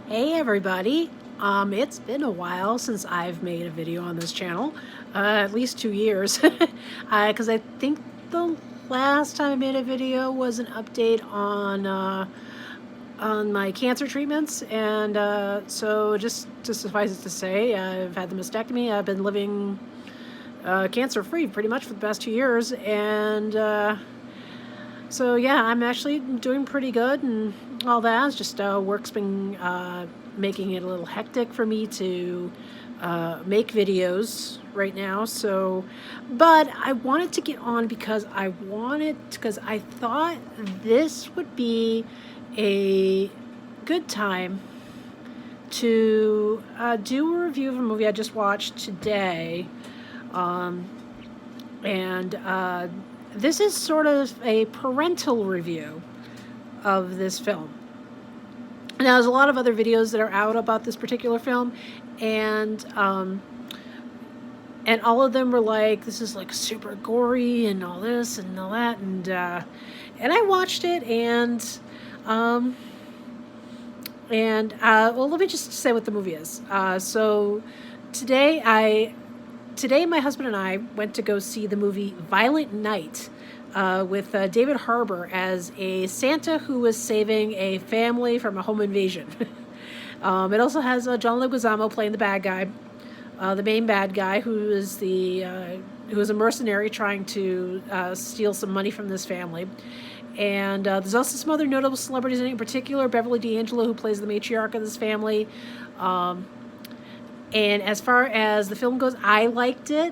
Hey everybody, it's been a while since I've made a video on this channel, at least 2 years, because I think the last time I made a video was an update on my cancer treatments, and so just to suffice it to say, I've had the mastectomy. I've been living cancer-free pretty much for the past 2 years, and so yeah, I'm actually doing pretty good and all that. It's just work's been making it a little hectic for me to make videos right now. So, but I wanted to get on because I thought this would be a good time to do a review of a movie I just watched today. This is sort of a parental review of this film. Now, there's a lot of other videos that are out about this particular film, and all of them were like, this is like super gory and all this and all that, and I watched it, well, let me just say what the movie is. So Today, my husband and I went to go see the movie Violent Night with David Harbour as a Santa who was saving a family from a home invasion. It also has John Leguizamo playing the bad guy, the main bad guy, who is a mercenary trying to steal some money from this family. And there's also some other notable celebrities in particular, Beverly D'Angelo, who plays the matriarch of this family. And as far as the film goes, I liked it.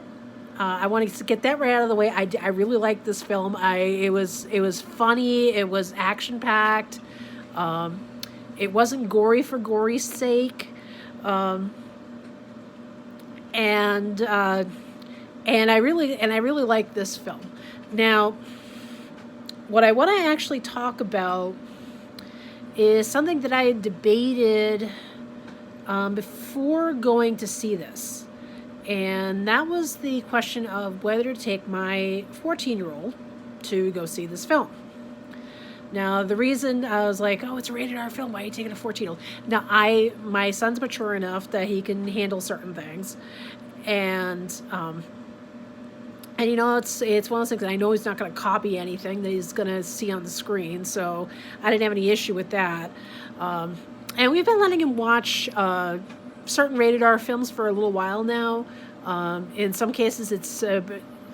I wanted to get that right out of the way. I really liked this film. It was funny. It was action packed. It wasn't gory for gory's sake. And I really liked this film. Now, what I want to actually talk about is something that I had debated before going to see this, and that was the question of whether to take my 14-year-old to go see this film. Now, the reason I was like, oh, it's a rated R film, why are you taking a 14-year-old? Now, my son's mature enough that he can handle certain things, and you know, it's one of those things that I know he's not going to copy anything that he's going to see on the screen, so I didn't have any issue with that. And we've been letting him watch certain rated R films for a little while now. In some cases, it's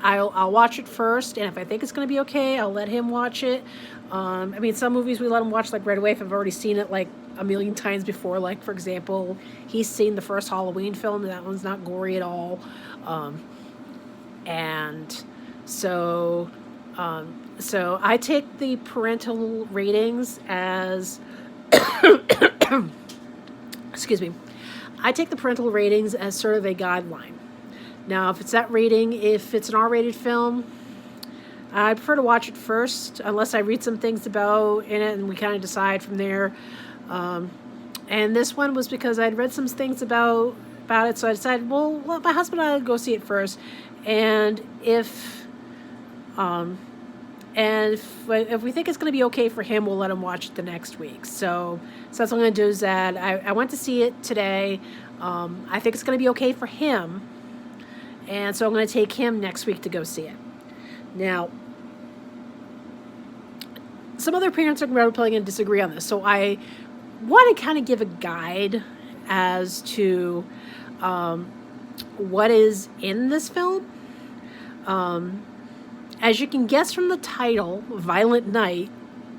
I'll watch it first, and if I think it's going to be okay, I'll let him watch it. I mean, some movies we let him watch like right away if I've already seen it like a million times before. Like, for example, he's seen the first Halloween film, and that one's not gory at all. And so I take the parental ratings as excuse me. I take the parental ratings as sort of a guideline. Now, if it's that rating, if it's an R-rated film, I prefer to watch it first, unless I read some things about in it, and we kind of decide from there. And this one was because I'd read some things about it, so I decided, well, my husband and I would go see it first, and if we think it's going to be okay for him, we'll let him watch it the next week. So that's what I'm going to do is that I went to see it today. I think it's going to be okay for him. And so I'm going to take him next week to go see it. Now, some other parents are probably going to disagree on this. So I want to kind of give a guide as to what is in this film. As you can guess from the title, Violent Night,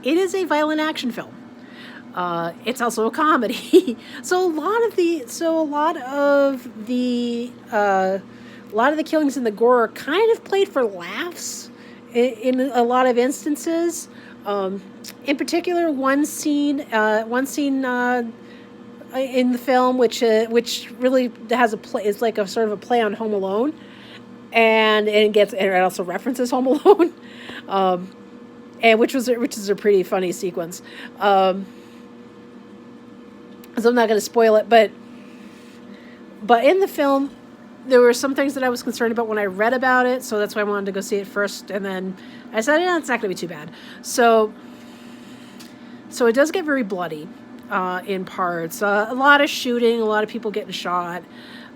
it is a violent action film. It's also a comedy. So a lot of the killings and the gore are kind of played for laughs in a lot of instances. In particular, one scene in the film, which really has is like a sort of a play on Home Alone. And it also references Home Alone, and which is a pretty funny sequence. So I'm not going to spoil it, but in the film, there were some things that I was concerned about when I read about it, so that's why I wanted to go see it first, and then I said, yeah, it's not going to be too bad. So it does get very bloody. in parts. A lot of shooting, a lot of people getting shot,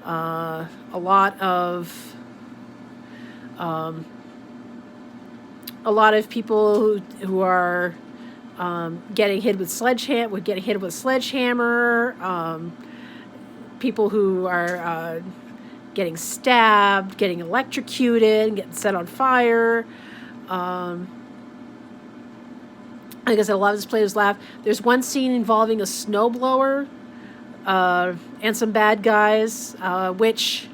a lot of people who are getting hit with sledgehammer, people who are getting stabbed, getting electrocuted, getting set on fire. Like I said, a lot of this players laugh. There's one scene involving a snowblower and some bad guys, which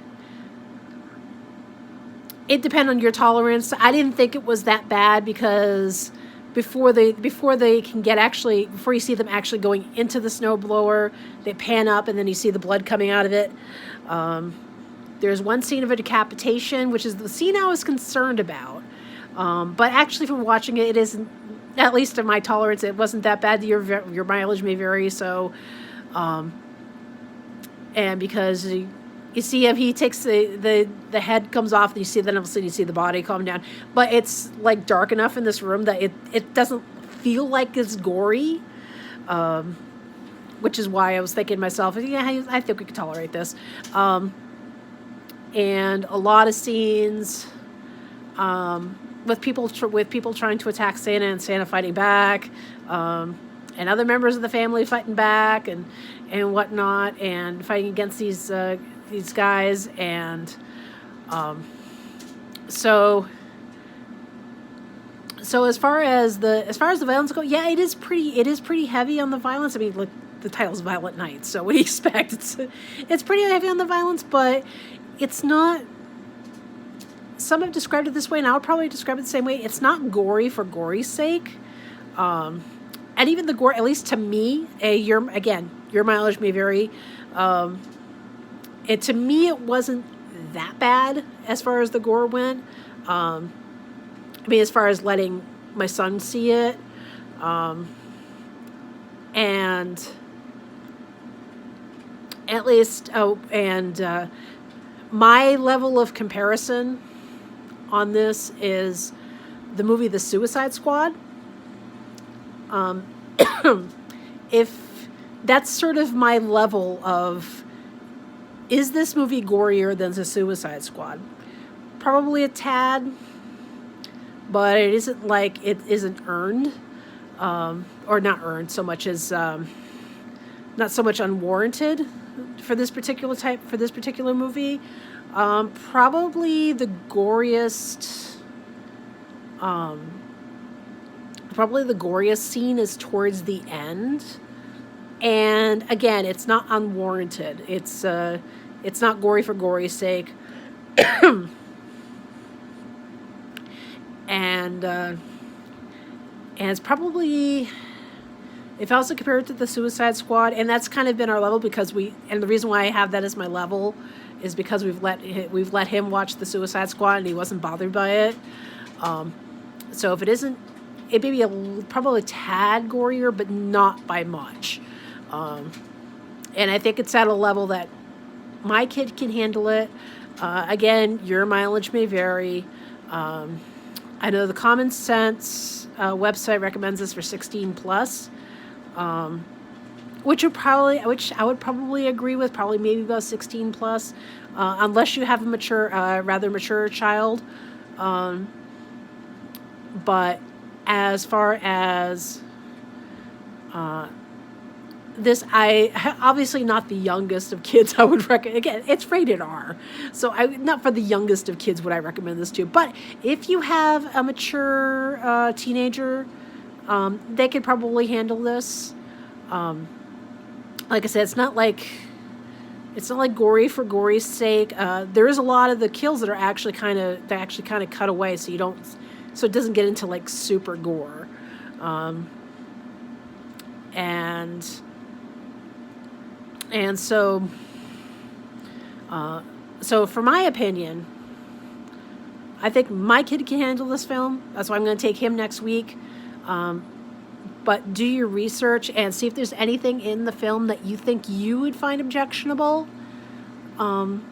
it depends on your tolerance. I didn't think it was that bad because before you see them actually going into the snowblower, they pan up and then you see the blood coming out of it. There's one scene of a decapitation, which is the scene I was concerned about. But actually, from watching it, it isn't. At least to my tolerance, it wasn't that bad. Your mileage may vary. So, and because you see him, he takes the head comes off, and you see, then all of a sudden you see the body calm down. But it's like dark enough in this room that it doesn't feel like it's gory, which is why I was thinking to myself, yeah, I think we could tolerate this. And a lot of scenes with people trying to attack Santa and Santa fighting back, and other members of the family fighting back and whatnot, and fighting against these guys, and so as far as the violence go, yeah, it is pretty heavy on the violence. I mean, look, the title's Violent Night, so what do you expect? It's pretty heavy on the violence, but it's not. Some have described it this way, and I would probably describe it the same way. It's not gory for gory's sake. And even the gore, at least to me, your mileage may vary. To me, it wasn't that bad as far as the gore went. I mean, as far as letting my son see it. And at least, my level of comparison on this is the movie The Suicide Squad. If that's sort of my level of, is this movie gorier than The Suicide Squad? Probably a tad, but it isn't like it isn't earned, or not earned so much as not so much unwarranted for this particular movie. Probably the goriest scene is towards the end, and again, it's not unwarranted. It's not gory for gory's sake, and it's probably, if I was to compare it to The Suicide Squad, and that's kind of been our level and the reason why I have that as my level is because we've let him watch The Suicide Squad and he wasn't bothered by it. So if it isn't, it may be probably a tad gorier, but not by much. And I think it's at a level that my kid can handle it. Again, your mileage may vary. I know the Common Sense website recommends this for 16 plus. Which I would probably agree with, probably maybe about 16 plus, unless you have a rather mature child. But as far as this, I obviously not the youngest of kids. I would recommend. Again, it's rated R, so not for the youngest of kids would I recommend this to. But if you have a mature teenager, they could probably handle this. Like I said, it's not like gory for gory's sake. There is a lot of the kills that are actually kind of cut away, so it doesn't get into like super gore. And so for my opinion, I think my kid can handle this film. That's why I'm going to take him next week. But do your research and see if there's anything in the film that you think you would find objectionable, that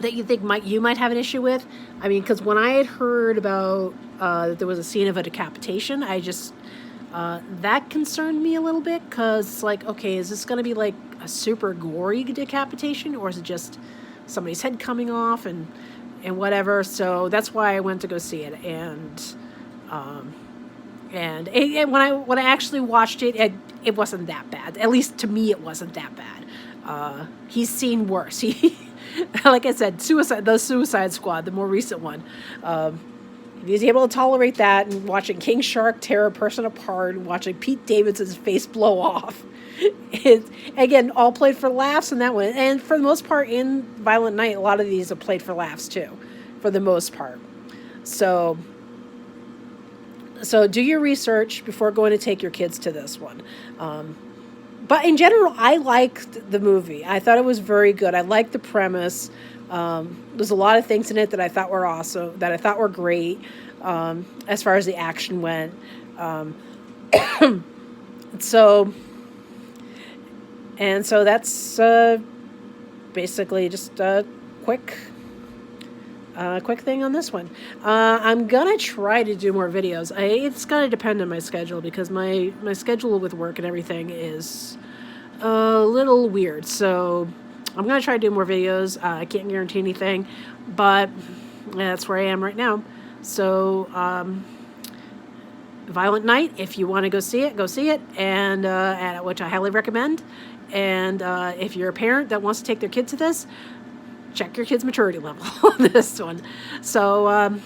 you think you might have an issue with. I mean, because when I had heard about that there was a scene of a decapitation, That concerned me a little bit because it's like, okay, is this going to be like a super gory decapitation, or is it just somebody's head coming off and whatever? So that's why I went to go see it, and when I actually watched it, it wasn't that bad. At least to me, it wasn't that bad. He's seen worse. He, like I said, the Suicide Squad, the more recent one. If he's able to tolerate that, and watching King Shark tear a person apart, and watching Pete Davidson's face blow off, it's, again, all played for laughs in that one. And for the most part, in Violent Night, a lot of these are played for laughs too, for the most part. So do your research before going to take your kids to this one. But in general, I liked the movie. I thought it was very good. I liked the premise. There's a lot of things in it that I thought were awesome, that I thought were great, as far as the action went. So that's basically just a quick thing on this one. I'm gonna try to do more videos. It's gonna depend on my schedule, because my schedule with work and everything is a little weird. So I'm gonna try to do more videos. I can't guarantee anything, but that's where I am right now. So Violent Night, if you want to go see it, and which I highly recommend. And if you're a parent that wants to take their kid to this, check your kid's maturity level on this one. So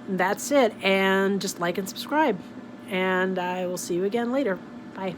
that's it, and just like and subscribe, and I will see you again later. Bye.